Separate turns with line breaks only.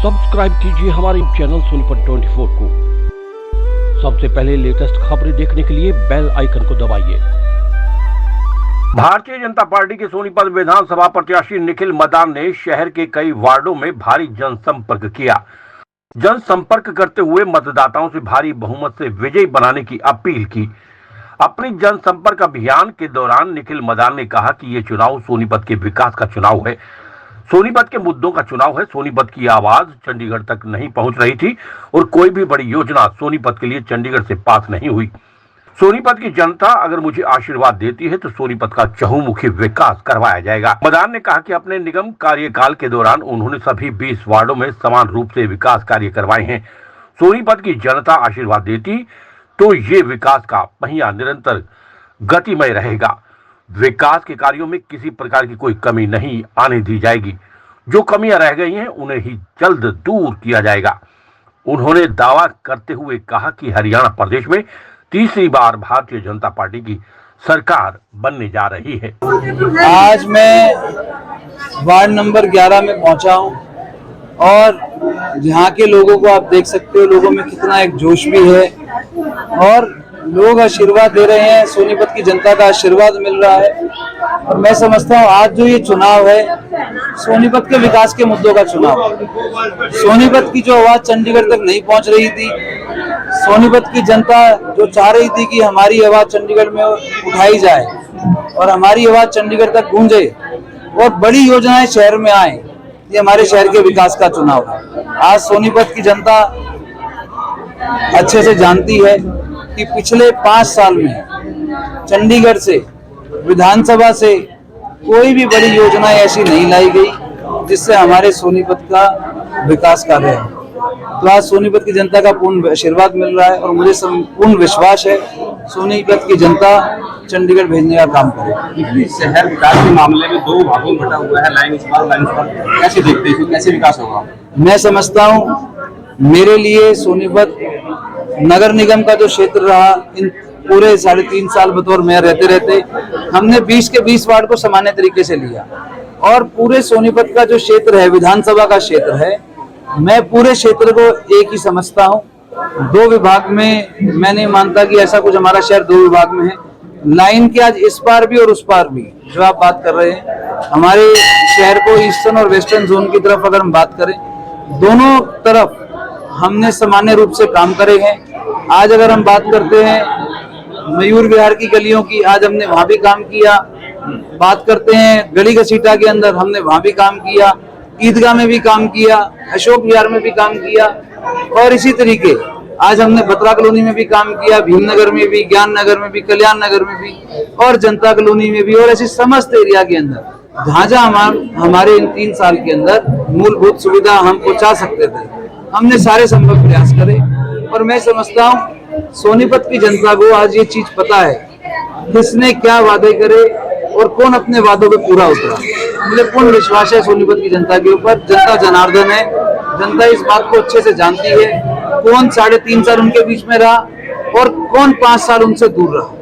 Subscribe कीजिए हमारे channel Sonipat 24 को। सबसे पहले लेटेस्ट खबरें देखने के लिए बेल आइकन को दबाइए।
भारतीय जनता पार्टी के सोनीपत विधानसभा प्रत्याशी निखिल मदान ने शहर के कई वार्डों में भारी जनसंपर्क किया। जनसंपर्क करते हुए मतदाताओं से भारी बहुमत से विजयी बनाने की अपील की। अपनी जनसंपर्क अभियान के दौरान निखिल मदान ने कहा कि ये चुनाव सोनीपत के विकास का चुनाव है, सोनीपत के मुद्दों का चुनाव है। सोनीपत की आवाज चंडीगढ़ तक नहीं पहुंच रही थी और कोई भी बड़ी योजना सोनीपत के लिए चंडीगढ़ से पास नहीं हुई। सोनीपत की जनता अगर मुझे आशीर्वाद देती है तो सोनीपत का चहुमुखी विकास करवाया जाएगा। मदान ने कहा कि अपने निगम कार्यकाल के दौरान उन्होंने सभी 20 वार्डों में समान रूप से विकास कार्य करवाए हैं। सोनीपत की जनता आशीर्वाद देती तो ये विकास का पहिया निरंतर गतिमय रहेगा। विकास के कार्यों में किसी प्रकार की कोई कमी नहीं आने दी जाएगी। जो कमियां रह गई हैं उन्हें ही जल्द दूर किया जाएगा। उन्होंने दावा करते हुए कहा कि हरियाणा प्रदेश में तीसरी बार भारतीय जनता पार्टी की सरकार बनने जा रही है।
आज मैं वार्ड नंबर 11 में पहुंचा हूं और यहाँ के लोगों को आप देख सकते हो, लोगों में कितना एक जोश भी है और लोग आशीर्वाद दे रहे हैं। सोनीपत की जनता का आशीर्वाद मिल रहा है और मैं समझता हूँ आज जो ये चुनाव है सोनीपत के विकास के मुद्दों का चुनाव है। सोनीपत की जो आवाज चंडीगढ़ तक नहीं पहुंच रही थी, सोनीपत की जनता जो चाह रही थी कि हमारी आवाज चंडीगढ़ में उठाई जाए और हमारी आवाज चंडीगढ़ तक गूंजे और बड़ी योजनाएं शहर में आए, ये हमारे शहर के विकास का चुनाव है। आज सोनीपत की जनता अच्छे से जानती है कि पिछले 5 साल में चंडीगढ़ से विधानसभा से कोई भी बड़ी योजना ऐसी नहीं लाई गई जिससे हमारे सोनीपत का विकास कार्य है। तो आज सोनीपत की जनता का पूर्ण आशीर्वाद मिल रहा है और मुझे पूर्ण विश्वास है सोनीपत की जनता चंडीगढ़ भेजने का काम करेगी।
शहर विकास के मामले में 2 भागों में बटा हुआ है, लाइन इस पार कैसे देखते हैं, कैसे विकास होगा?
मैं समझता हूँ मेरे लिए सोनीपत नगर निगम का जो क्षेत्र रहा, इन पूरे 3.5 साल बतौर मेयर रहते हमने 20 के 20 वार्ड को सामान्य तरीके से लिया और पूरे सोनीपत का जो क्षेत्र है विधानसभा का क्षेत्र है, मैं पूरे क्षेत्र को एक ही समझता हूँ। 2 विभाग में मैं नहीं मानता कि ऐसा कुछ हमारा शहर 2 विभाग में है। लाइन के आज इस पार भी और उस पार भी जो आप बात कर रहे हैं, हमारे शहर को ईस्टर्न और वेस्टर्न जोन की तरफ अगर हम बात करें, दोनों तरफ हमने सामान्य रूप से काम करे हैं। आज अगर हम बात करते हैं मयूर विहार की गलियों की, आज हमने वहां भी काम किया। बात करते हैं गली घसीटा के अंदर, हमने वहां भी काम किया। ईदगाह में भी काम किया, अशोक विहार में भी काम किया और इसी तरीके आज हमने बत्रा कॉलोनी में भी काम किया, भीमनगर में भी, ज्ञान नगर में भी, कल्याण नगर में भी और जनता कॉलोनी में भी और ऐसी समस्त एरिया के अंदर जहाँ जहाँ हमारे इन 3 साल के अंदर मूलभूत सुविधा हम पहुंचा सकते थे, हमने सारे संभव प्रयास करे। और मैं समझता हूँ सोनीपत की जनता को आज ये चीज पता है किसने क्या वादे करे और कौन अपने वादों पे पूरा उतरा। मुझे पूर्ण विश्वास है सोनीपत की जनता के ऊपर। जनता जनार्दन है, जनता इस बात को अच्छे से जानती है कौन 3.5 साल उनके बीच में रहा और कौन 5 साल उनसे दूर रहा।